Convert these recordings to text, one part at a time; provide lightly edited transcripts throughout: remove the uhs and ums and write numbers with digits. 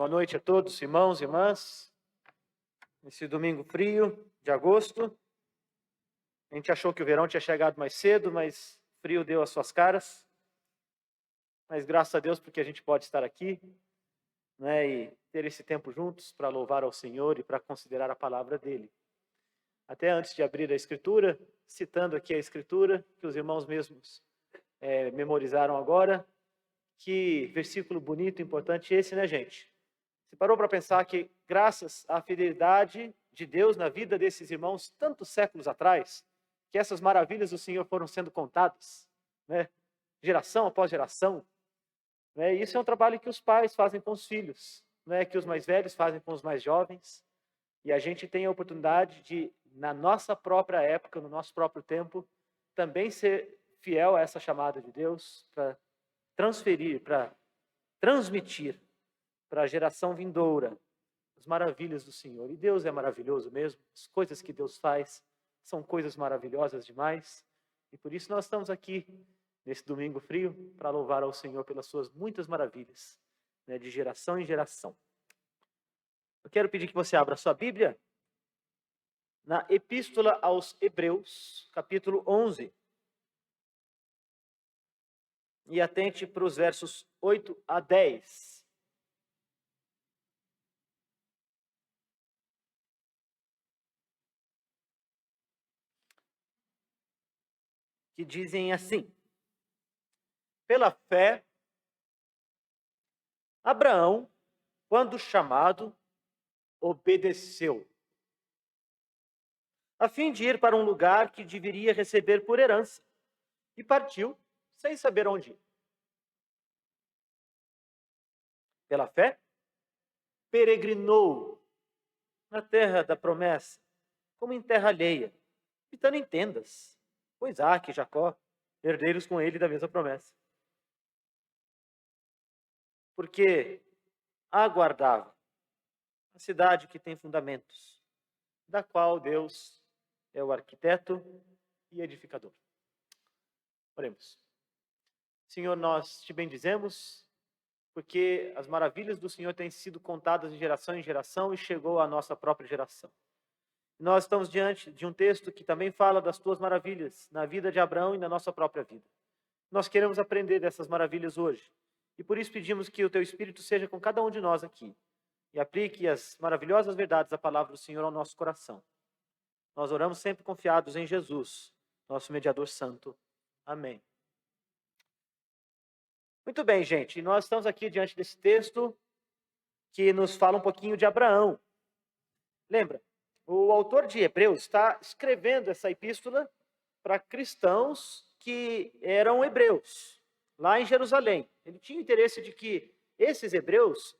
Boa noite a todos, irmãos e irmãs. Nesse domingo frio de agosto, a gente achou que o verão tinha chegado mais cedo, mas o frio deu as suas caras. Mas graças a Deus porque a gente pode estar aqui, né, e ter esse tempo juntos para louvar ao Senhor e para considerar a palavra dele. Até antes de abrir a Escritura, citando aqui a Escritura, que os irmãos mesmos memorizaram agora, que versículo bonito, importante esse, né, gente? Você parou para pensar que, graças à fidelidade de Deus na vida desses irmãos, tantos séculos atrás, que essas maravilhas do Senhor foram sendo contadas, né? Geração após geração. Né? Isso é um trabalho que os pais fazem com os filhos, né? Que os mais velhos fazem com os mais jovens. E a gente tem a oportunidade de, na nossa própria época, no nosso próprio tempo, também ser fiel a essa chamada de Deus para transferir, para transmitir para a geração vindoura as maravilhas do Senhor. E Deus é maravilhoso mesmo. As coisas que Deus faz são coisas maravilhosas demais. E por isso nós estamos aqui, nesse domingo frio, para louvar ao Senhor pelas suas muitas maravilhas, né, de geração em geração. Eu quero pedir que você abra a sua Bíblia na Epístola aos Hebreus, capítulo 11. E atente para os versos 8 a 10. Que dizem assim: pela fé, Abraão, quando chamado, obedeceu, a fim de ir para um lugar que deveria receber por herança, e partiu sem saber onde ir. Pela fé, peregrinou na terra da promessa, como em terra alheia, habitando em tendas, com Isaque e Jacó, herdeiros com ele da mesma promessa. Porque aguardava a cidade que tem fundamentos, da qual Deus é o arquiteto e edificador. Oremos. Senhor, nós te bendizemos, porque as maravilhas do Senhor têm sido contadas de geração em geração e chegou à nossa própria geração. Nós estamos diante de um texto que também fala das tuas maravilhas na vida de Abraão e na nossa própria vida. Nós queremos aprender dessas maravilhas hoje. E por isso pedimos que o teu Espírito seja com cada um de nós aqui e aplique as maravilhosas verdades da palavra do Senhor ao nosso coração. Nós oramos sempre confiados em Jesus, nosso mediador santo. Amém. Muito bem, gente. Nós estamos aqui diante desse texto que nos fala um pouquinho de Abraão. Lembra? O autor de Hebreus está escrevendo essa epístola para cristãos que eram hebreus, lá em Jerusalém. Ele tinha interesse de que esses hebreus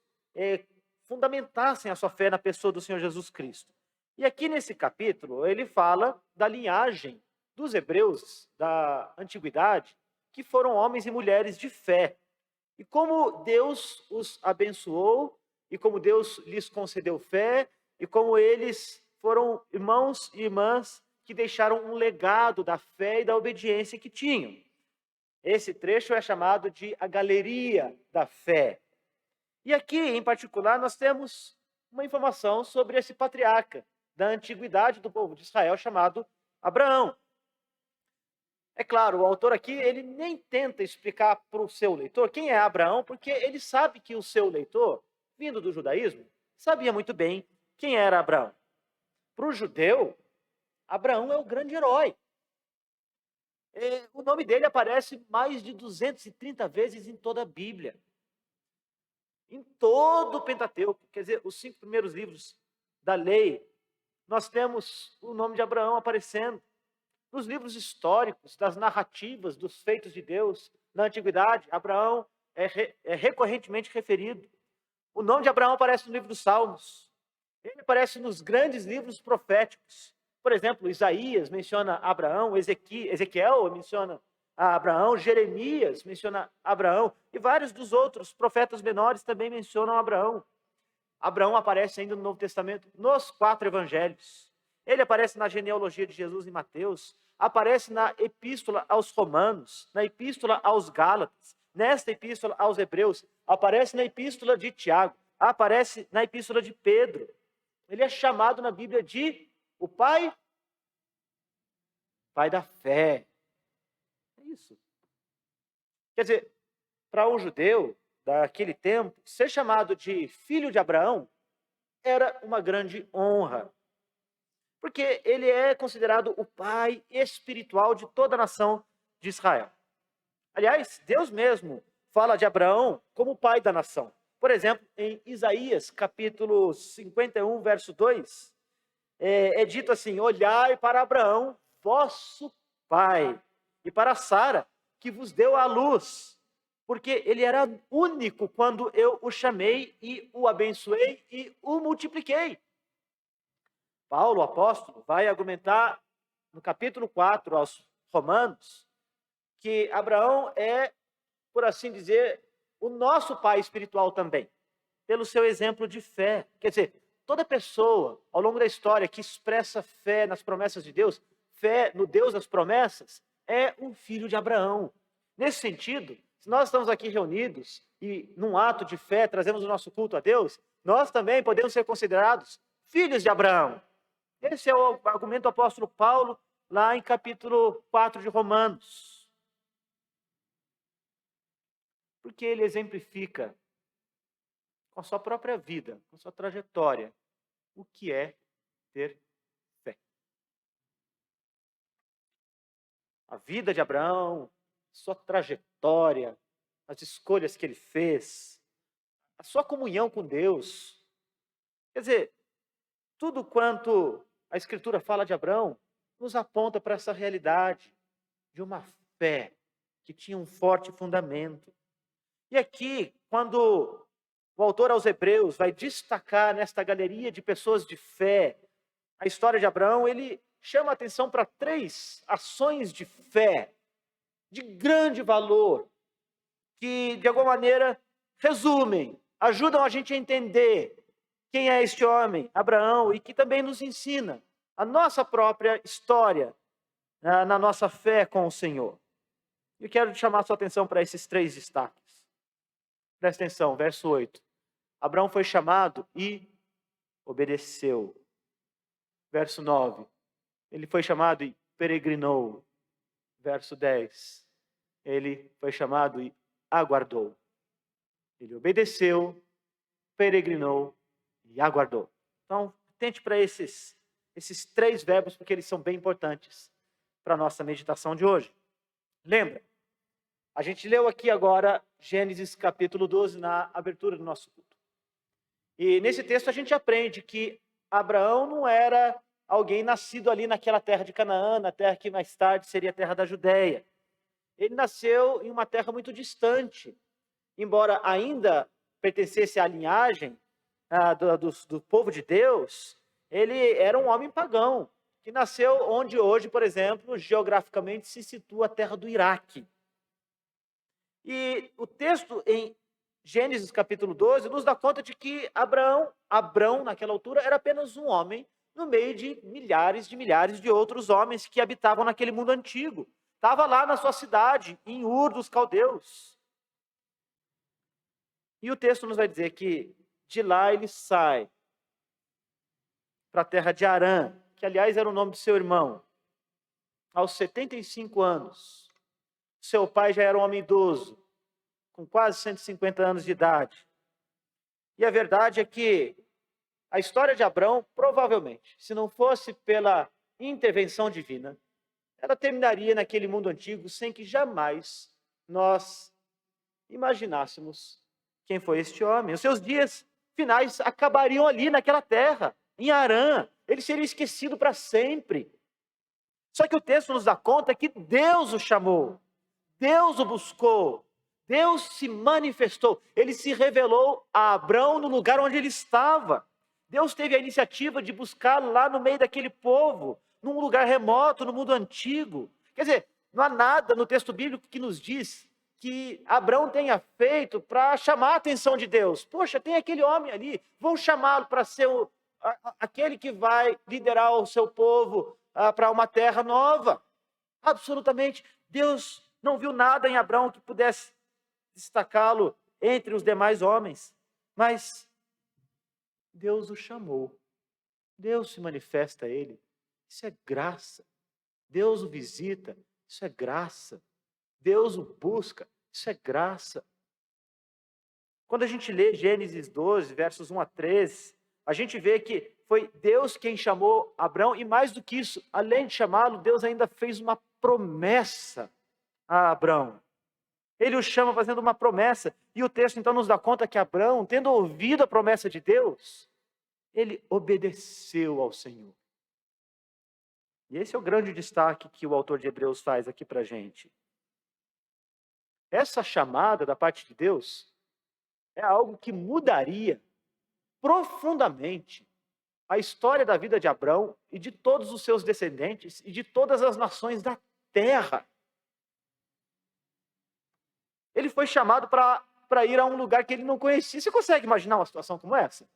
fundamentassem a sua fé na pessoa do Senhor Jesus Cristo. E aqui nesse capítulo, ele fala da linhagem dos hebreus da antiguidade, que foram homens e mulheres de fé. E como Deus os abençoou, e como Deus lhes concedeu fé, e como eles foram irmãos e irmãs que deixaram um legado da fé e da obediência que tinham. Esse trecho é chamado de a galeria da fé. E aqui, em particular, nós temos uma informação sobre esse patriarca da antiguidade do povo de Israel, chamado Abraão. É claro, o autor aqui, ele nem tenta explicar para o seu leitor quem é Abraão, porque ele sabe que o seu leitor, vindo do judaísmo, sabia muito bem quem era Abraão. Para o judeu, Abraão é o grande herói. O nome dele aparece mais de 230 vezes em toda a Bíblia. Em todo o Pentateuco, quer dizer, os 5 primeiros livros da lei, nós temos o nome de Abraão aparecendo. Nos livros históricos, das narrativas, dos feitos de Deus, na antiguidade, Abraão é recorrentemente referido. O nome de Abraão aparece no livro dos Salmos. Ele aparece nos grandes livros proféticos. Por exemplo, Isaías menciona Abraão, Ezequiel menciona Abraão, Jeremias menciona Abraão, e vários dos outros profetas menores também mencionam Abraão. Abraão aparece ainda no Novo Testamento, nos 4 evangelhos. Ele aparece na genealogia de Jesus em Mateus, aparece na epístola aos Romanos, na epístola aos Gálatas, nesta epístola aos Hebreus, aparece na epístola de Tiago. aparece na epístola de Pedro. Ele é chamado na Bíblia de o pai da fé. É isso. Quer dizer, para um judeu daquele tempo, ser chamado de filho de Abraão era uma grande honra. Porque ele é considerado o pai espiritual de toda a nação de Israel. Aliás, Deus mesmo fala de Abraão como o pai da nação. Por exemplo, em Isaías, capítulo 51, verso 2, é dito assim: olhai para Abraão, vosso pai, e para Sara, que vos deu a luz, porque ele era único quando eu o chamei e o abençoei e o multipliquei. Paulo, o apóstolo, vai argumentar no capítulo 4 aos Romanos que Abraão é, por assim dizer, o nosso pai espiritual também, pelo seu exemplo de fé. Quer dizer, toda pessoa ao longo da história que expressa fé nas promessas de Deus, fé no Deus das promessas, é um filho de Abraão. Nesse sentido, se nós estamos aqui reunidos e num ato de fé trazemos o nosso culto a Deus, nós também podemos ser considerados filhos de Abraão. Esse é o argumento do apóstolo Paulo lá em capítulo 4 de Romanos. Porque ele exemplifica com a sua própria vida, com a sua trajetória, o que é ter fé. A vida de Abraão, sua trajetória, as escolhas que ele fez, a sua comunhão com Deus. Quer dizer, tudo quanto a Escritura fala de Abraão nos aponta para essa realidade de uma fé que tinha um forte fundamento. E aqui, quando o autor aos Hebreus vai destacar nesta galeria de pessoas de fé a história de Abraão, ele chama a atenção para 3 ações de fé de grande valor, que de alguma maneira resumem, ajudam a gente a entender quem é este homem, Abraão, e que também nos ensina a nossa própria história na nossa fé com o Senhor. Eu quero chamar a sua atenção para esses 3 destaques. Presta atenção, verso 8. Abraão foi chamado e obedeceu. Verso 9. Ele foi chamado e peregrinou. Verso 10. Ele foi chamado e aguardou. Ele obedeceu, peregrinou e aguardou. Então, atente para esses 3 verbos, porque eles são bem importantes para a nossa meditação de hoje. Lembra? A gente leu aqui agora Gênesis capítulo 12 na abertura do nosso culto. E nesse texto a gente aprende que Abraão não era alguém nascido ali naquela terra de Canaã, na terra que mais tarde seria a terra da Judéia. Ele nasceu em uma terra muito distante, embora ainda pertencesse à linhagem do povo de Deus, ele era um homem pagão, que nasceu onde hoje, por exemplo, geograficamente se situa a terra do Iraque. E o texto em Gênesis capítulo 12 nos dá conta de que Abrão naquela altura, era apenas um homem no meio de milhares de outros homens que habitavam naquele mundo antigo. Estava lá na sua cidade, em Ur dos Caldeus. E o texto nos vai dizer que de lá ele sai para a terra de Harã, que aliás era o nome do seu irmão. Aos 75 anos, seu pai já era um homem idoso, com quase 150 anos de idade. E a verdade é que a história de Abrão, provavelmente, se não fosse pela intervenção divina, ela terminaria naquele mundo antigo sem que jamais nós imaginássemos quem foi este homem. Os seus dias finais acabariam ali naquela terra, em Harã. Ele seria esquecido para sempre. Só que o texto nos dá conta que Deus o chamou, Deus o buscou, Deus se manifestou, ele se revelou a Abrão no lugar onde ele estava. Deus teve a iniciativa de buscá-lo lá no meio daquele povo, num lugar remoto, no mundo antigo. Quer dizer, não há nada no texto bíblico que nos diz que Abrão tenha feito para chamar a atenção de Deus. Poxa, tem aquele homem ali, vão chamá-lo para ser aquele que vai liderar o seu povo para uma terra nova. Absolutamente, Deus não viu nada em Abrão que pudesse destacá-lo entre os demais homens. Mas Deus o chamou. Deus se manifesta a ele. Isso é graça. Deus o visita. Isso é graça. Deus o busca. Isso é graça. Quando a gente lê Gênesis 12, versos 1 a 13, a gente vê que foi Deus quem chamou Abrão, e mais do que isso, além de chamá-lo, Deus ainda fez uma promessa a Abrão. Ele o chama fazendo uma promessa, e o texto então nos dá conta que Abrão, tendo ouvido a promessa de Deus, ele obedeceu ao Senhor. E esse é o grande destaque que o autor de Hebreus faz aqui para a gente. Essa chamada da parte de Deus é algo que mudaria profundamente a história da vida de Abrão e de todos os seus descendentes e de todas as nações da terra. Ele foi chamado para ir a um lugar que ele não conhecia. Você consegue imaginar uma situação como essa?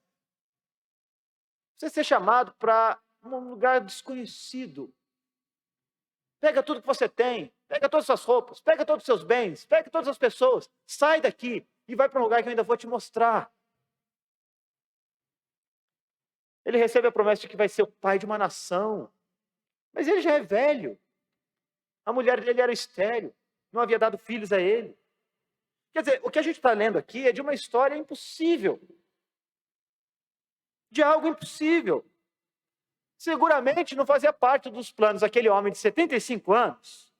Você ser chamado para um lugar desconhecido. Pega tudo que você tem, pega todas as suas roupas, pega todos os seus bens, pega todas as pessoas, sai daqui e vai para um lugar que eu ainda vou te mostrar. Ele recebe a promessa de que vai ser o pai de uma nação, mas ele já é velho. A mulher dele era estéril, não havia dado filhos a ele. Quer dizer, o que a gente está lendo aqui é de uma história impossível, de algo impossível. Seguramente não fazia parte dos planos daquele homem de 75 anos,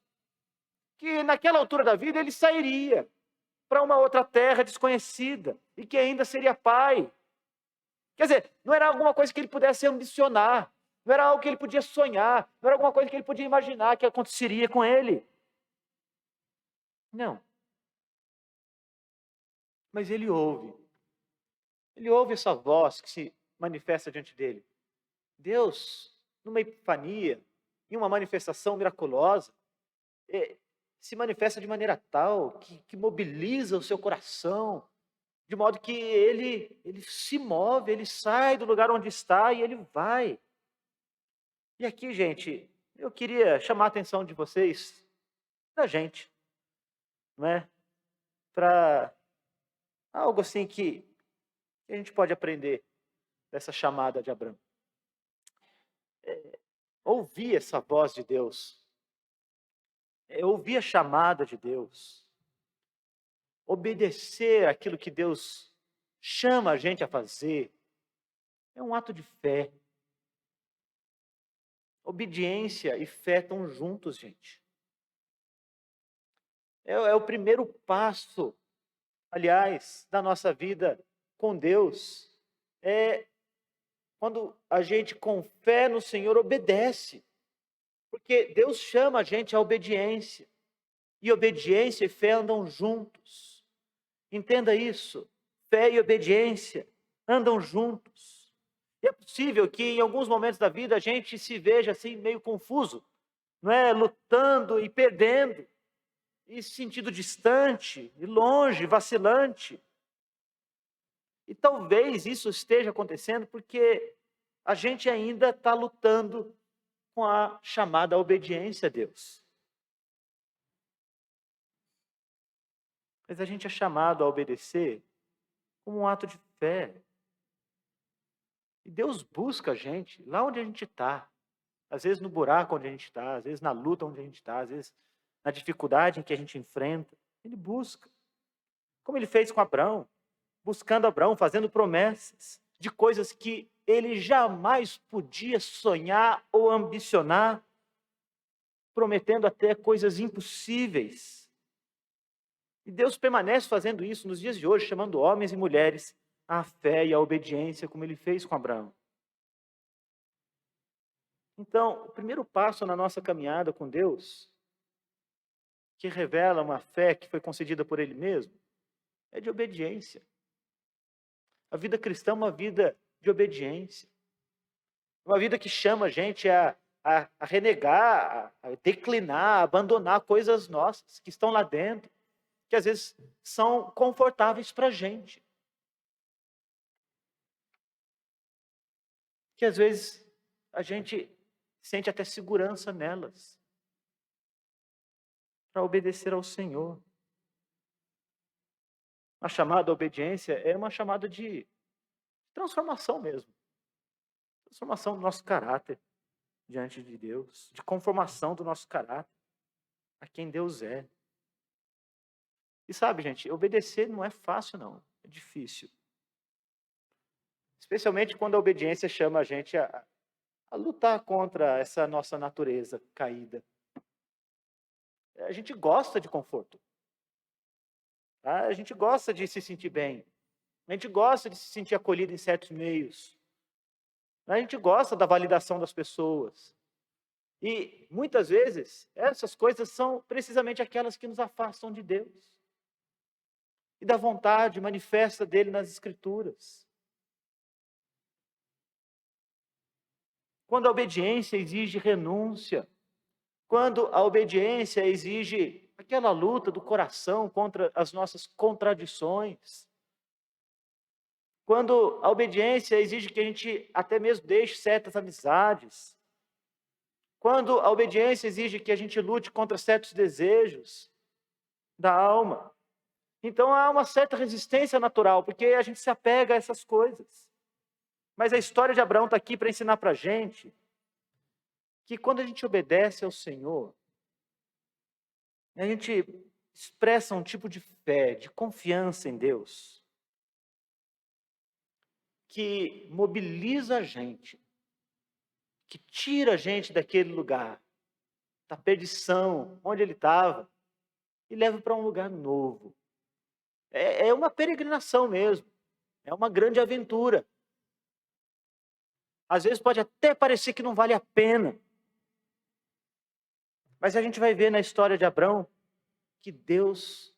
que naquela altura da vida ele sairia para uma outra terra desconhecida e que ainda seria pai. Quer dizer, não era alguma coisa que ele pudesse ambicionar, não era algo que ele podia sonhar, não era alguma coisa que ele podia imaginar que aconteceria com ele. Não. Mas ele ouve essa voz que se manifesta diante dele. Deus, numa epifania, em uma manifestação miraculosa, se manifesta de maneira tal que mobiliza o seu coração, de modo que ele se move, ele sai do lugar onde está e ele vai. E aqui, gente, eu queria chamar a atenção de vocês, da gente, não é? Para algo assim que a gente pode aprender dessa chamada de Abraão. Ouvir essa voz de Deus, ouvir a chamada de Deus, obedecer aquilo que Deus chama a gente a fazer, é um ato de fé. Obediência e fé estão juntos, gente. É o primeiro passo, aliás, da nossa vida com Deus. É quando a gente, com fé no Senhor, obedece. Porque Deus chama a gente à obediência. E obediência e fé andam juntos. Entenda isso. Fé e obediência andam juntos. E é possível que em alguns momentos da vida a gente se veja assim meio confuso, não é? Lutando e perdendo, e se sentindo distante, e longe, vacilante. E talvez isso esteja acontecendo porque a gente ainda está lutando com a chamada obediência a Deus. Mas a gente é chamado a obedecer como um ato de fé. E Deus busca a gente lá onde a gente está. Às vezes no buraco onde a gente está, às vezes na luta onde a gente está, às vezes na dificuldade em que a gente enfrenta. Ele busca. Como ele fez com Abraão. Buscando Abraão, fazendo promessas de coisas que ele jamais podia sonhar ou ambicionar. Prometendo até coisas impossíveis. E Deus permanece fazendo isso nos dias de hoje, chamando homens e mulheres à fé e à obediência, como ele fez com Abraão. Então, o primeiro passo na nossa caminhada com Deus, que revela uma fé que foi concedida por Ele mesmo, é de obediência. A vida cristã é uma vida de obediência. Uma vida que chama a gente a renegar, a declinar, a abandonar coisas nossas que estão lá dentro, que às vezes são confortáveis para a gente. Que às vezes a gente sente até segurança nelas, para obedecer ao Senhor. A chamada obediência é uma chamada de transformação mesmo. Transformação do nosso caráter diante de Deus, de conformação do nosso caráter a quem Deus é. E sabe, gente, obedecer não é fácil, não. É difícil. Especialmente quando a obediência chama a gente a lutar contra essa nossa natureza caída. A gente gosta de conforto. Tá? A gente gosta de se sentir bem. A gente gosta de se sentir acolhido em certos meios. A gente gosta da validação das pessoas. E, muitas vezes, essas coisas são precisamente aquelas que nos afastam de Deus. E da vontade manifesta dele nas Escrituras. Quando a obediência exige renúncia, quando a obediência exige aquela luta do coração contra as nossas contradições, quando a obediência exige que a gente até mesmo deixe certas amizades, quando a obediência exige que a gente lute contra certos desejos da alma, então há uma certa resistência natural, porque a gente se apega a essas coisas. Mas a história de Abraão está aqui para ensinar para a gente que quando a gente obedece ao Senhor, a gente expressa um tipo de fé, de confiança em Deus, que mobiliza a gente, que tira a gente daquele lugar, da perdição, onde ele estava, e leva para um lugar novo. É uma peregrinação mesmo, é uma grande aventura. Às vezes pode até parecer que não vale a pena. Mas a gente vai ver na história de Abraão que Deus,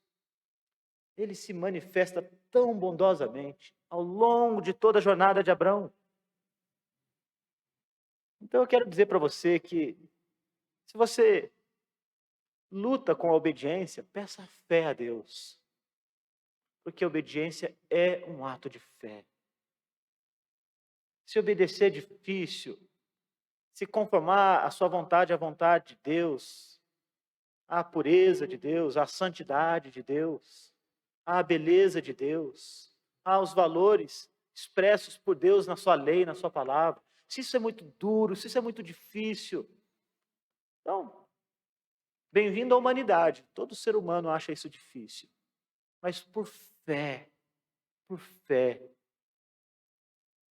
ele se manifesta tão bondosamente ao longo de toda a jornada de Abraão. Então eu quero dizer para você que se você luta com a obediência, peça fé a Deus. Porque a obediência é um ato de fé. Se obedecer é difícil, se conformar a sua vontade à vontade de Deus, à pureza de Deus, à santidade de Deus, à beleza de Deus, aos valores expressos por Deus na sua lei, na sua palavra. Se isso é muito duro, se isso é muito difícil, então, bem-vindo à humanidade. Todo ser humano acha isso difícil. Mas por fé,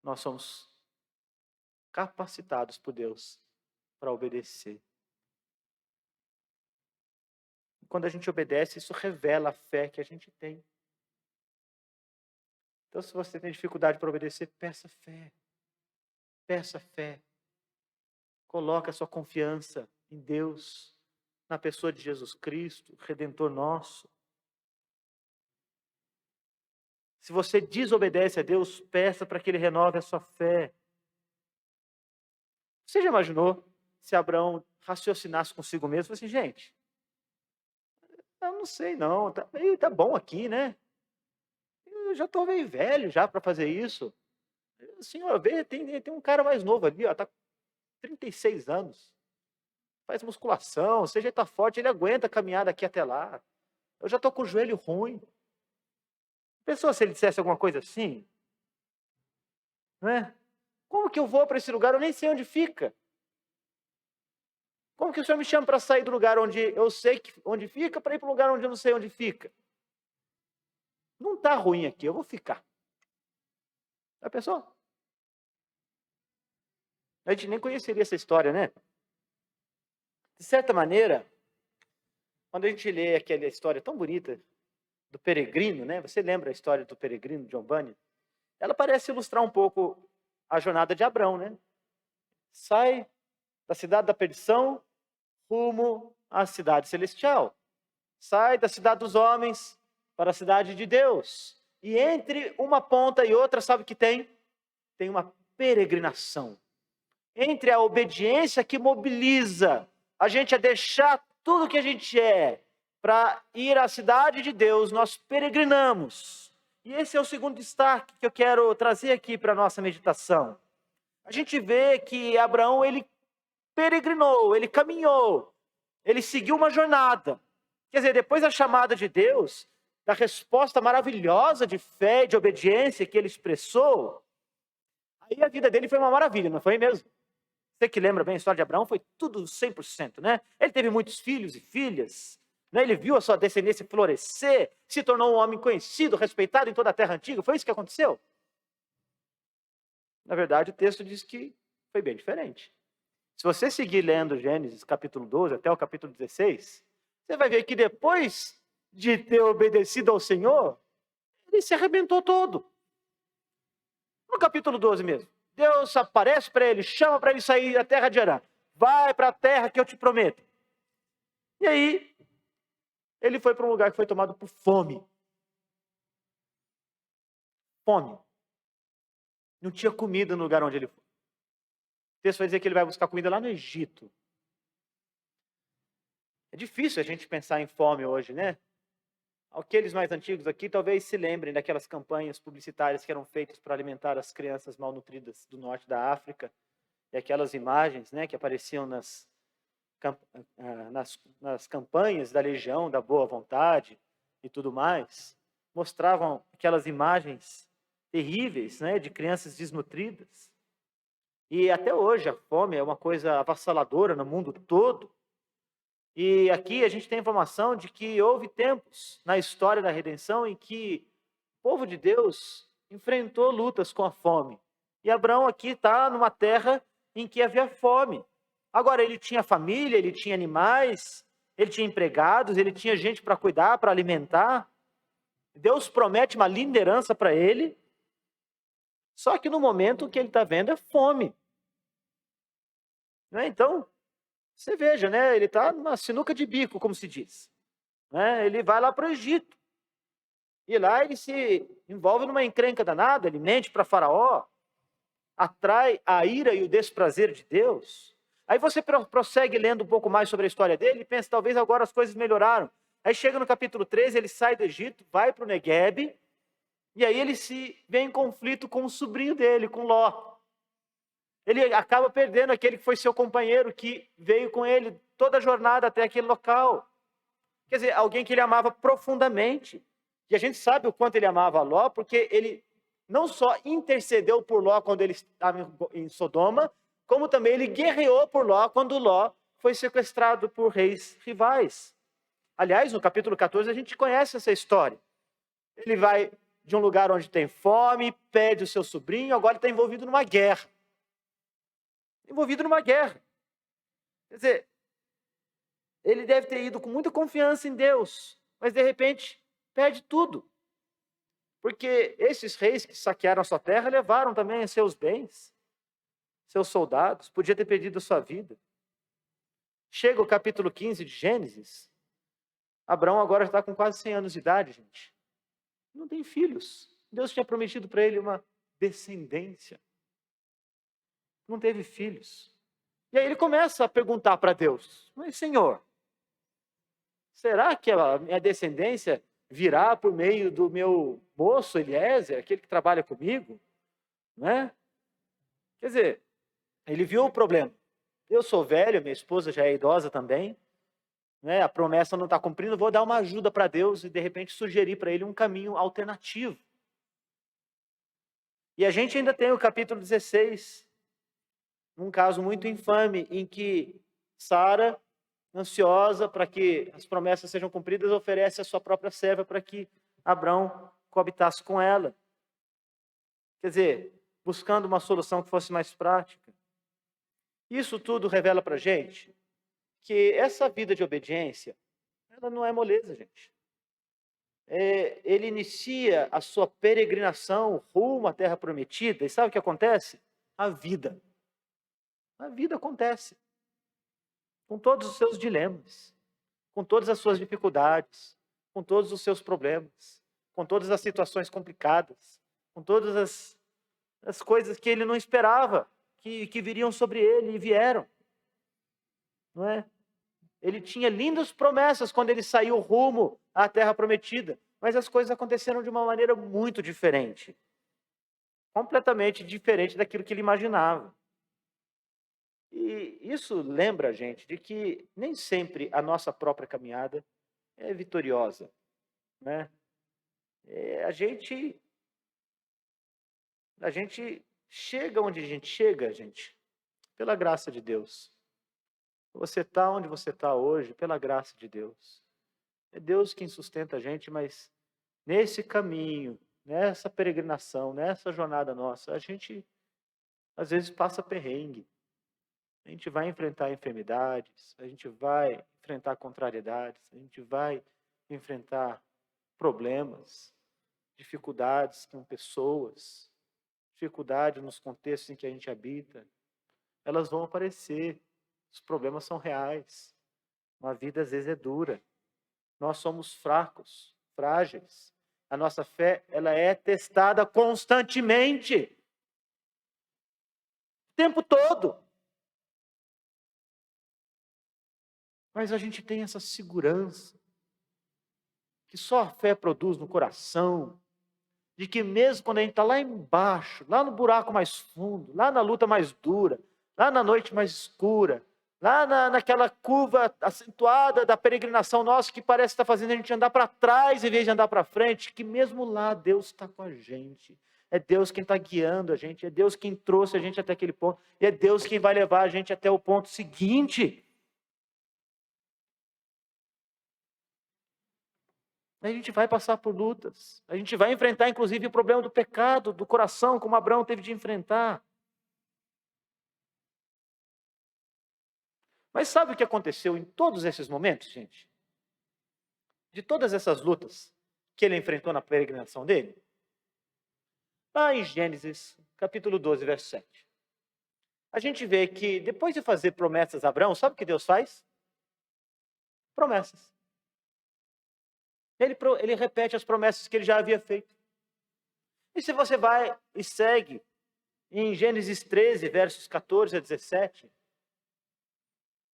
nós somos capacitados por Deus para obedecer. Quando a gente obedece, isso revela a fé que a gente tem. Então, se você tem dificuldade para obedecer, peça fé. Peça fé. Coloque a sua confiança em Deus, na pessoa de Jesus Cristo, Redentor nosso. Se você desobedece a Deus, peça para que Ele renove a sua fé. Você já imaginou se Abraão raciocinasse consigo mesmo? Falei assim, gente, eu não sei não, tá bom aqui, né? Eu já estou meio velho já para fazer isso. Senhor, vê, tem um cara mais novo ali, ó, tá com 36 anos. Faz musculação, você já está forte, ele aguenta caminhar daqui até lá. Eu já estou com o joelho ruim. Pensou se ele dissesse alguma coisa assim? Não é? Como que eu vou para esse lugar? Eu nem sei onde fica. Como que o Senhor me chama para sair do lugar onde eu sei onde fica, para ir para o lugar onde eu não sei onde fica? Não está ruim aqui, eu vou ficar. Já pensou? A gente nem conheceria essa história, né? De certa maneira, quando a gente lê aquela história tão bonita do peregrino, né? Você lembra a história do peregrino, John Bunyan? Ela parece ilustrar um pouco a jornada de Abraão, né? Sai da cidade da perdição rumo à cidade celestial. Sai da cidade dos homens para a cidade de Deus. E entre uma ponta e outra, sabe o que tem? Tem uma peregrinação. Entre a obediência que mobiliza a gente a deixar tudo que a gente é para ir à cidade de Deus, nós peregrinamos. E esse é o segundo destaque que eu quero trazer aqui para a nossa meditação. A gente vê que Abraão, ele peregrinou, ele caminhou, ele seguiu uma jornada. Quer dizer, depois da chamada de Deus, da resposta maravilhosa de fé e de obediência que ele expressou, Aí a vida dele foi uma maravilha, não foi mesmo? Você que lembra bem a história de Abraão, foi tudo 100%, né? Ele teve muitos filhos e filhas, né? Ele viu a sua descendência florescer, se tornou um homem conhecido, respeitado em toda a terra antiga. Foi isso que aconteceu? Na verdade, o texto diz que foi bem diferente. Se você seguir lendo Gênesis capítulo 12 até o capítulo 16, você vai ver que depois de ter obedecido ao Senhor, ele se arrebentou todo. No capítulo 12 mesmo. Deus aparece para ele, chama para ele sair da terra de Arã. Vai para a terra que eu te prometo. E aí, ele foi para um lugar que foi tomado por fome. Fome. Não tinha comida no lugar onde ele foi. O texto vai dizer que ele vai buscar comida lá no Egito. É difícil a gente pensar em fome hoje, né? Aqueles mais antigos aqui talvez se lembrem daquelas campanhas publicitárias que eram feitas para alimentar as crianças malnutridas do norte da África. E aquelas imagens, né, que apareciam nas campanhas da Legião, da Boa Vontade e tudo mais, mostravam aquelas imagens terríveis, né, de crianças desnutridas. E até hoje a fome é uma coisa avassaladora no mundo todo. E aqui a gente tem informação de que houve tempos na história da redenção em que o povo de Deus enfrentou lutas com a fome. E Abraão aqui está numa terra em que havia fome. Agora, ele tinha família, ele tinha animais, ele tinha empregados, ele tinha gente para cuidar, para alimentar. Deus promete uma linda herança para ele, só que no momento o que ele está vendo é fome. Né? Então, você veja, né? Ele está numa sinuca de bico, como se diz. Né? Ele vai lá para o Egito. E lá ele se envolve numa encrenca danada, ele mente para Faraó, atrai a ira e o desprazer de Deus. Aí você prossegue lendo um pouco mais sobre a história dele e pensa, talvez agora as coisas melhoraram. Aí chega no capítulo 13, ele sai do Egito, vai para o Neguebe, e aí ele se vê em conflito com o sobrinho dele, com Ló. Ele acaba perdendo aquele que foi seu companheiro, que veio com ele toda a jornada até aquele local. Quer dizer, alguém que ele amava profundamente. E a gente sabe o quanto ele amava Ló, porque ele não só intercedeu por Ló quando ele estava em Sodoma, como também ele guerreou por Ló quando Ló foi sequestrado por reis rivais. Aliás, no capítulo 14 a gente conhece essa história. Ele vai de um lugar onde tem fome, perde o seu sobrinho, agora está envolvido numa guerra. Envolvido numa guerra. Quer dizer, ele deve ter ido com muita confiança em Deus, mas de repente perde tudo. Porque esses reis que saquearam a sua terra levaram também seus bens, seus soldados, podia ter perdido a sua vida. Chega o capítulo 15 de Gênesis, Abraão agora está com quase 100 anos de idade, gente. Não tem filhos. Deus tinha prometido para ele uma descendência. Não teve filhos. E aí ele começa a perguntar para Deus, mas Senhor, será que a minha descendência virá por meio do meu moço Eliezer, aquele que trabalha comigo? Né? Quer dizer, ele viu o problema. Eu sou velho, minha esposa já é idosa também, né? A promessa não está cumprindo, vou dar uma ajuda para Deus e de repente sugerir para ele um caminho alternativo. E a gente ainda tem o capítulo 16, um caso muito infame, em que Sara, ansiosa para que as promessas sejam cumpridas, oferece a sua própria serva para que Abraão coabitasse com ela. Quer dizer, buscando uma solução que fosse mais prática. Isso tudo revela para a gente que essa vida de obediência, ela não é moleza, gente. Ele inicia a sua peregrinação rumo à terra prometida, e sabe o que acontece? A vida. A vida acontece. Com todos os seus dilemas, com todas as suas dificuldades, com todos os seus problemas, com todas as situações complicadas, com todas as coisas que ele não esperava, que viriam sobre ele e vieram. Não é? Ele tinha lindas promessas quando ele saiu rumo à terra prometida, mas as coisas aconteceram de uma maneira muito diferente. Completamente diferente daquilo que ele imaginava. E isso lembra a gente de que nem sempre a nossa própria caminhada é vitoriosa, né? A gente chega onde a gente chega, gente, pela graça de Deus. Você está onde você está hoje, pela graça de Deus. É Deus quem sustenta a gente, mas nesse caminho, nessa peregrinação, nessa jornada nossa, a gente às vezes passa perrengue. A gente vai enfrentar enfermidades, a gente vai enfrentar contrariedades, a gente vai enfrentar problemas, dificuldades com pessoas, dificuldade nos contextos em que a gente habita. Elas vão aparecer, os problemas são reais. Uma vida às vezes é dura. Nós somos fracos, frágeis. A nossa fé, ela é testada constantemente. O tempo todo. Mas a gente tem essa segurança que só a fé produz no coração, de que mesmo quando a gente está lá embaixo, lá no buraco mais fundo, lá na luta mais dura, lá na noite mais escura, lá naquela curva acentuada da peregrinação nossa que parece estar fazendo a gente andar para trás em vez de andar para frente, que mesmo lá Deus está com a gente. É Deus quem está guiando a gente, é Deus quem trouxe a gente até aquele ponto, e é Deus quem vai levar a gente até o ponto seguinte. A gente vai passar por lutas, a gente vai enfrentar inclusive o problema do pecado, do coração, como Abraão teve de enfrentar. Mas sabe o que aconteceu em todos esses momentos, gente? De todas essas lutas que ele enfrentou na peregrinação dele? Lá em Gênesis, capítulo 12, verso 7. A gente vê que depois de fazer promessas a Abraão, sabe o que Deus faz? Promessas. Ele repete as promessas que ele já havia feito. E se você vai e segue em Gênesis 13, versos 14 a 17,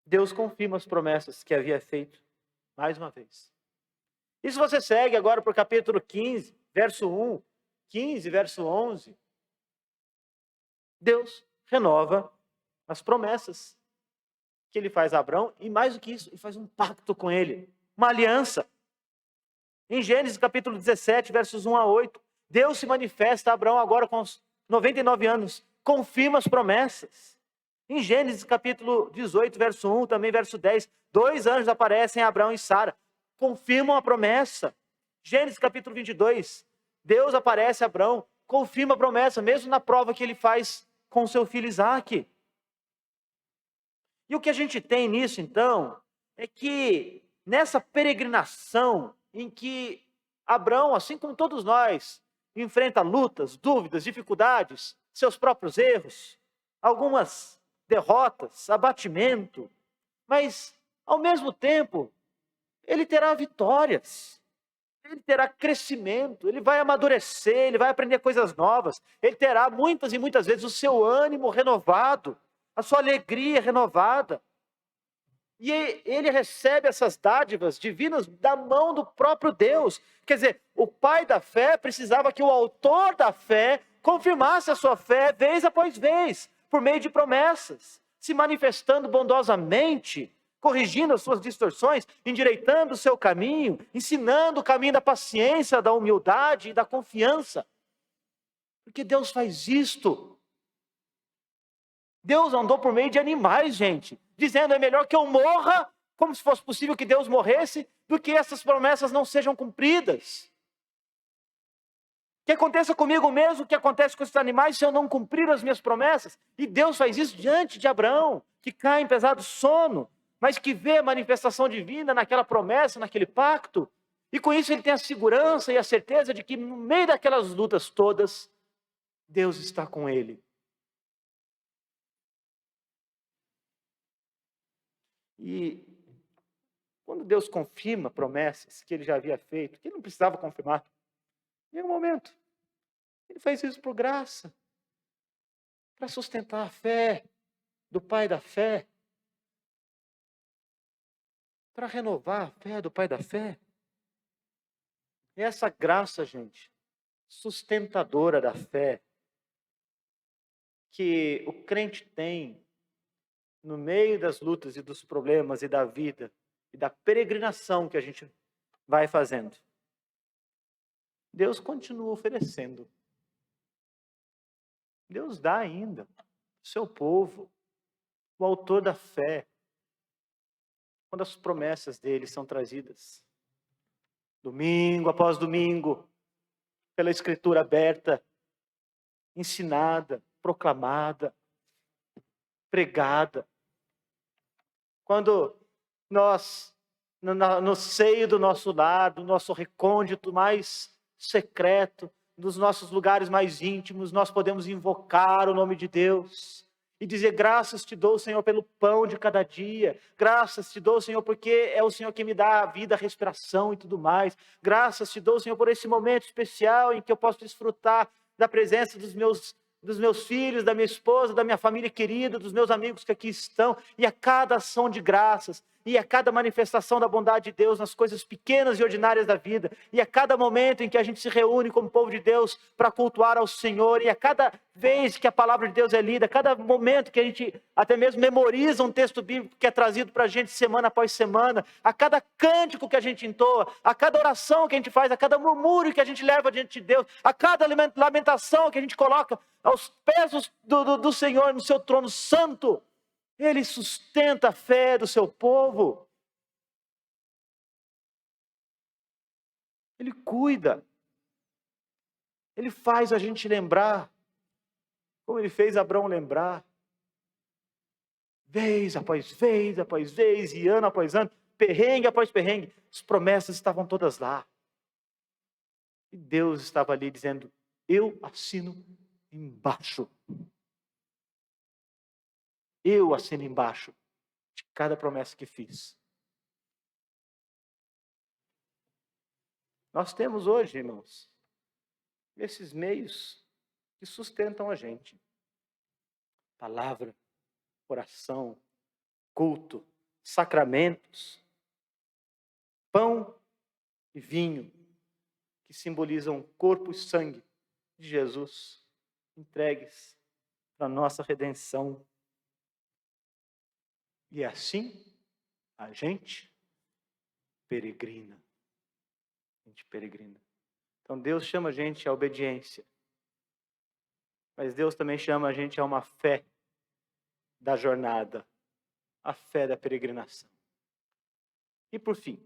Deus confirma as promessas que havia feito mais uma vez. E se você segue agora para o capítulo 15, verso 1, 15, verso 11, Deus renova as promessas que ele faz a Abraão, e mais do que isso, ele faz um pacto com ele, uma aliança. Em Gênesis capítulo 17, versos 1 a 8, Deus se manifesta a Abraão agora com os 99 anos, confirma as promessas. Em Gênesis capítulo 18, verso 1, também verso 10, 2 anjos aparecem a Abraão e Sara, confirmam a promessa. Gênesis capítulo 22, Deus aparece a Abraão, confirma a promessa, mesmo na prova que ele faz com seu filho Isaque. E o que a gente tem nisso, então, é que nessa peregrinação em que Abraão, assim como todos nós, enfrenta lutas, dúvidas, dificuldades, seus próprios erros, algumas derrotas, abatimento, mas, ao mesmo tempo, ele terá vitórias, ele terá crescimento, ele vai amadurecer, ele vai aprender coisas novas, ele terá muitas e muitas vezes o seu ânimo renovado, a sua alegria renovada. E ele recebe essas dádivas divinas da mão do próprio Deus. Quer dizer, o pai da fé precisava que o autor da fé confirmasse a sua fé vez após vez, por meio de promessas, se manifestando bondosamente, corrigindo as suas distorções, endireitando o seu caminho, ensinando o caminho da paciência, da humildade e da confiança. Porque Deus faz isto. Deus andou por meio de animais, gente, dizendo, é melhor que eu morra, como se fosse possível que Deus morresse, do que essas promessas não sejam cumpridas. Que aconteça comigo mesmo o que acontece com esses animais se eu não cumprir as minhas promessas. E Deus faz isso diante de Abraão, que cai em pesado sono, mas que vê a manifestação divina naquela promessa, naquele pacto. E com isso ele tem a segurança e a certeza de que no meio daquelas lutas todas, Deus está com ele. E quando Deus confirma promessas que ele já havia feito, que ele não precisava confirmar, em um momento, ele fez isso por graça, para sustentar a fé do pai da fé, para renovar a fé do pai da fé. E essa graça, gente, sustentadora da fé, que o crente tem no meio das lutas e dos problemas e da vida e da peregrinação que a gente vai fazendo, Deus continua oferecendo. Deus dá ainda. O seu povo, o autor da fé, quando as promessas dele são trazidas, domingo após domingo, pela Escritura aberta, ensinada, proclamada, pregada. Quando nós, no seio do nosso lar, do nosso recôndito mais secreto, dos nossos lugares mais íntimos, nós podemos invocar o nome de Deus e dizer: graças te dou, Senhor, pelo pão de cada dia. Graças te dou, Senhor, porque é o Senhor que me dá a vida, a respiração e tudo mais. Graças te dou, Senhor, por esse momento especial em que eu posso desfrutar da presença dos meus filhos, da minha esposa, da minha família querida, dos meus amigos que aqui estão. E a cada ação de graças, e a cada manifestação da bondade de Deus nas coisas pequenas e ordinárias da vida, e a cada momento em que a gente se reúne como povo de Deus para cultuar ao Senhor, e a cada vez que a palavra de Deus é lida, a cada momento que a gente até mesmo memoriza um texto bíblico que é trazido para a gente semana após semana, a cada cântico que a gente entoa, a cada oração que a gente faz, a cada murmúrio que a gente leva diante de Deus, a cada lamentação que a gente coloca aos pés do Senhor no seu trono santo, Ele sustenta a fé do seu povo. Ele cuida. Ele faz a gente lembrar, como Ele fez Abraão lembrar. Vez após vez, e ano após ano, perrengue após perrengue, as promessas estavam todas lá. E Deus estava ali dizendo: eu assino embaixo. Eu assino embaixo de cada promessa que fiz. Nós temos hoje, irmãos, esses meios que sustentam a gente. Palavra, oração, culto, sacramentos, pão e vinho, que simbolizam corpo e sangue de Jesus, entregues para a nossa redenção. E assim, a gente peregrina. A gente peregrina. Então Deus chama a gente à obediência. Mas Deus também chama a gente a uma fé da jornada. A fé da peregrinação. E por fim,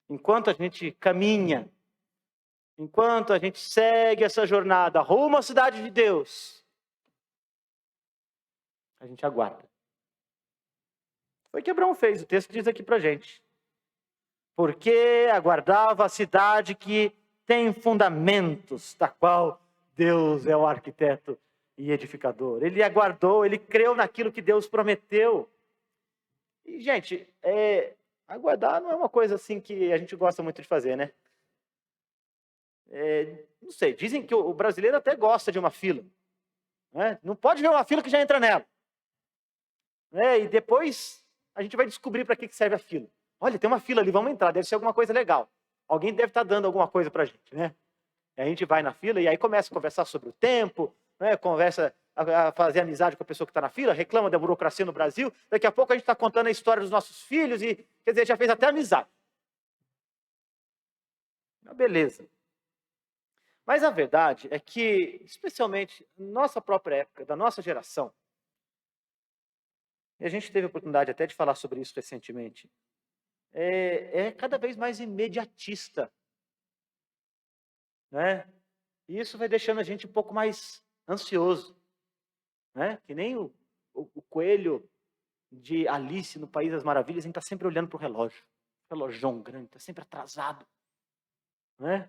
enquanto a gente caminha, enquanto a gente segue essa jornada rumo à cidade de Deus, a gente aguarda. Foi o que Abraão fez, o texto diz aqui pra gente. Porque aguardava a cidade que tem fundamentos, da qual Deus é o arquiteto e edificador. Ele aguardou, ele creu naquilo que Deus prometeu. E, gente, aguardar não é uma coisa assim que a gente gosta muito de fazer, né? Não sei, dizem que o brasileiro até gosta de uma fila. Né? Não pode ver uma fila que já entra nela. E depois a gente vai descobrir para que serve a fila. Olha, tem uma fila ali, vamos entrar, deve ser alguma coisa legal. Alguém deve estar dando alguma coisa para a gente, né? E a gente vai na fila e aí começa a conversar sobre o tempo, né? Começa a fazer amizade com a pessoa que está na fila, reclama da burocracia no Brasil. Daqui a pouco a gente está contando a história dos nossos filhos e, quer dizer, já fez até amizade. Beleza. Mas a verdade é que, especialmente na nossa própria época, da nossa geração, e a gente teve a oportunidade até de falar sobre isso recentemente, é cada vez mais imediatista. Né? E isso vai deixando a gente um pouco mais ansioso. Né? Que nem o coelho de Alice no País das Maravilhas, a gente está sempre olhando para o relógio. Relógio grande, está sempre atrasado. Né?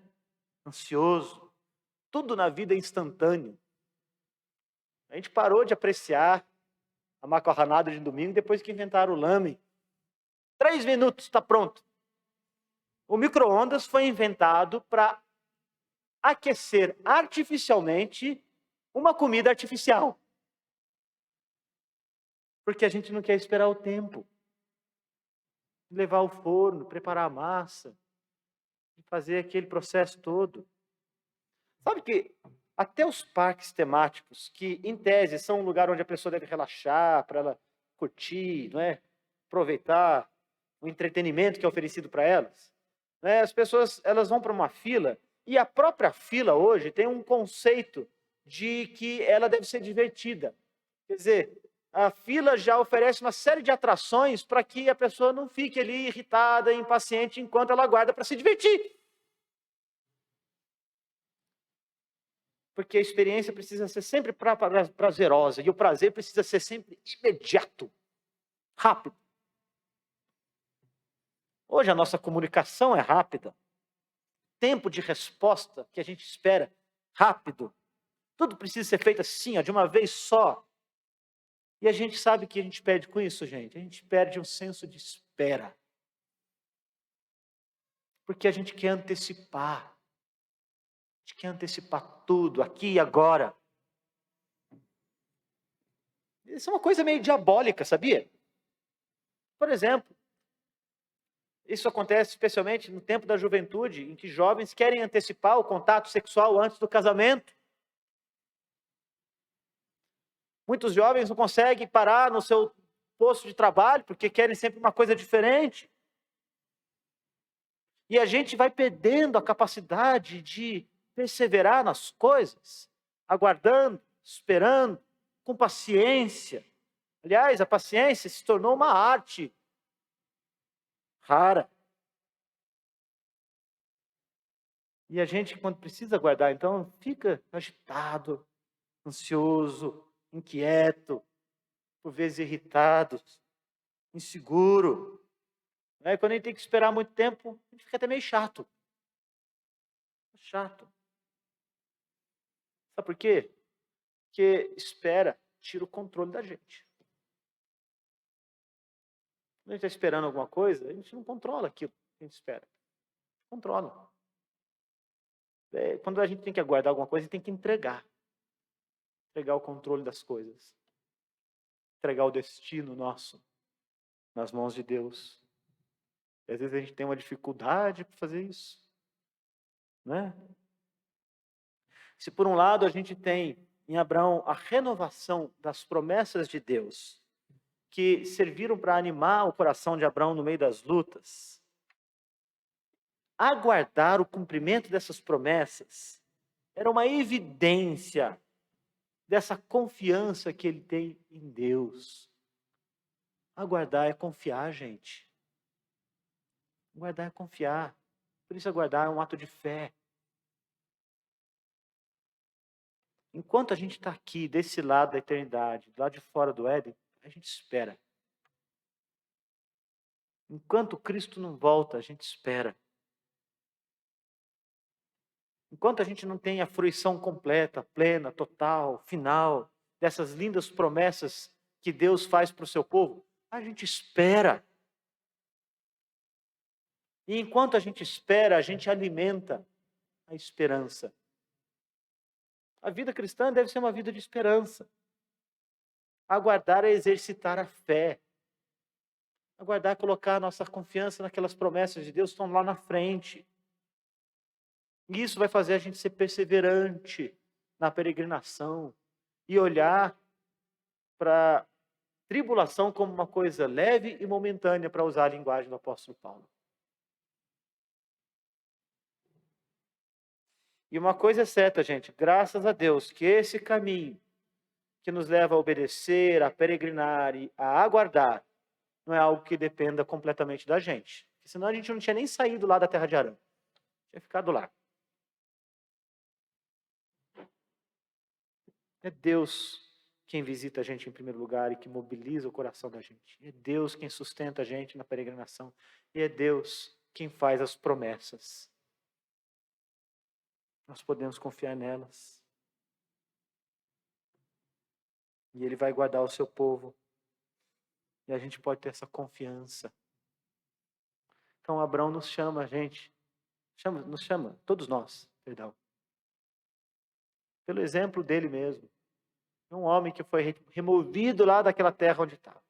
Ansioso. Tudo na vida é instantâneo. A gente parou de apreciar a macarronada de domingo depois que inventaram o lamen. 3 minutos, está pronto. O micro-ondas foi inventado para aquecer artificialmente uma comida artificial. Porque a gente não quer esperar o tempo. Levar ao forno, preparar a massa, fazer aquele processo todo. Sabe que até os parques temáticos, que em tese são um lugar onde a pessoa deve relaxar, para ela curtir, não é? Aproveitar o entretenimento que é oferecido para elas. Né? As pessoas elas vão para uma fila, e a própria fila hoje tem um conceito de que ela deve ser divertida. Quer dizer, a fila já oferece uma série de atrações para que a pessoa não fique ali irritada, impaciente, enquanto ela aguarda para se divertir. Porque a experiência precisa ser sempre prazerosa, e o prazer precisa ser sempre imediato, rápido. Hoje a nossa comunicação é rápida. Tempo de resposta que a gente espera, rápido. Tudo precisa ser feito assim, de uma vez só. E a gente sabe que a gente perde com isso, gente. A gente perde um senso de espera. Porque a gente quer antecipar. A gente quer antecipar tudo, aqui e agora. Isso é uma coisa meio diabólica, sabia? Por exemplo, isso acontece especialmente no tempo da juventude, em que jovens querem antecipar o contato sexual antes do casamento. Muitos jovens não conseguem parar no seu posto de trabalho, porque querem sempre uma coisa diferente. E a gente vai perdendo a capacidade de perseverar nas coisas, aguardando, esperando, com paciência. Aliás, a paciência se tornou uma arte rara. E a gente, quando precisa aguardar, então, fica agitado, ansioso, inquieto, por vezes irritado, inseguro. Quando a gente tem que esperar muito tempo, a gente fica até meio chato. Chato. Sabe por quê? Porque espera tira o controle da gente. Quando a gente está esperando alguma coisa, a gente não controla aquilo que a gente espera. Controla. Quando a gente tem que aguardar alguma coisa, a gente tem que entregar. Entregar o controle das coisas. Entregar o destino nosso nas mãos de Deus. E às vezes a gente tem uma dificuldade para fazer isso. Né? Se por um lado a gente tem em Abraão a renovação das promessas de Deus, que serviram para animar o coração de Abraão no meio das lutas, aguardar o cumprimento dessas promessas era uma evidência dessa confiança que ele tem em Deus. Aguardar é confiar, gente. Aguardar é confiar. Por isso aguardar é um ato de fé. Enquanto a gente está aqui, desse lado da eternidade, do lado de fora do Éden, a gente espera. Enquanto Cristo não volta, a gente espera. Enquanto a gente não tem a fruição completa, plena, total, final, dessas lindas promessas que Deus faz para o seu povo, a gente espera. E enquanto a gente espera, a gente alimenta a esperança. A vida cristã deve ser uma vida de esperança. Aguardar é exercitar a fé. Aguardar é colocar a nossa confiança naquelas promessas de Deus que estão lá na frente. E isso vai fazer a gente ser perseverante na peregrinação e olhar para a tribulação como uma coisa leve e momentânea, para usar a linguagem do apóstolo Paulo. E uma coisa é certa, gente, graças a Deus, que esse caminho que nos leva a obedecer, a peregrinar e a aguardar, não é algo que dependa completamente da gente. Porque senão a gente não tinha nem saído lá da terra de Arã. Tinha ficado lá. É Deus quem visita a gente em primeiro lugar e que mobiliza o coração da gente. É Deus quem sustenta a gente na peregrinação. E é Deus quem faz as promessas. Nós podemos confiar nelas. E Ele vai guardar o seu povo. E a gente pode ter essa confiança. Então Abraão nos chama, gente. Nos chama, todos nós, perdão. Pelo exemplo dele mesmo. Um homem que foi removido lá daquela terra onde estava.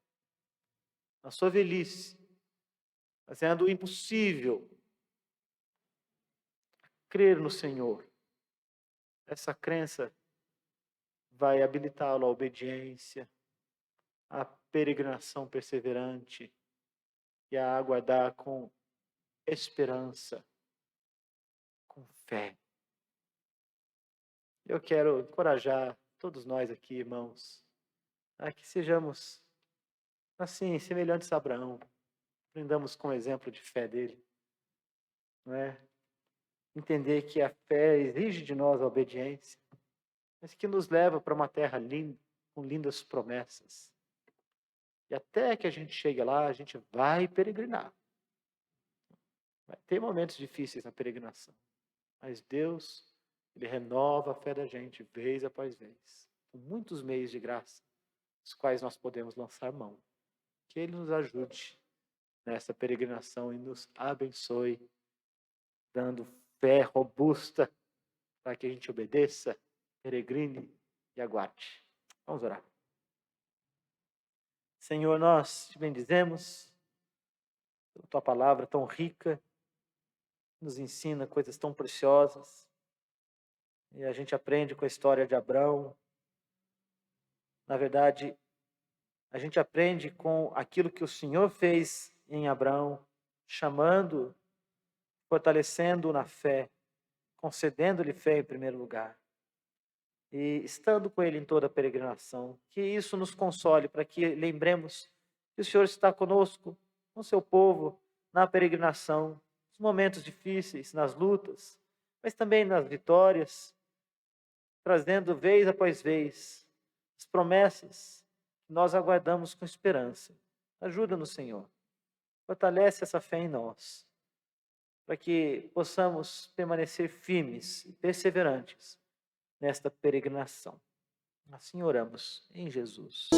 Na sua velhice. Fazendo o impossível. Crer no Senhor. Essa crença vai habilitá-lo à obediência, à peregrinação perseverante e a aguardar com esperança, com fé. Eu quero encorajar todos nós aqui, irmãos, a que sejamos, assim, semelhantes a Abraão. Aprendamos com o exemplo de fé dele, não é? Entender que a fé exige de nós a obediência, mas que nos leva para uma terra linda, com lindas promessas. E até que a gente chegue lá, a gente vai peregrinar. Vai ter momentos difíceis na peregrinação, mas Deus, Ele renova a fé da gente vez após vez, com muitos meios de graça, os quais nós podemos lançar mão. Que Ele nos ajude nessa peregrinação e nos abençoe, dando fé robusta para que a gente obedeça, peregrine e aguarde. Vamos orar. Senhor, nós te bendizemos pela tua palavra tão rica, nos ensina coisas tão preciosas. E a gente aprende com a história de Abraão. Na verdade, a gente aprende com aquilo que o Senhor fez em Abraão, chamando, fortalecendo-o na fé, concedendo-lhe fé em primeiro lugar. E estando com ele em toda a peregrinação, que isso nos console para que lembremos que o Senhor está conosco, com o seu povo, na peregrinação, nos momentos difíceis, nas lutas, mas também nas vitórias, trazendo vez após vez as promessas que nós aguardamos com esperança. Ajuda-nos, Senhor. Fortalece essa fé em nós, para que possamos permanecer firmes e perseverantes nesta peregrinação. Assim oramos, em Jesus.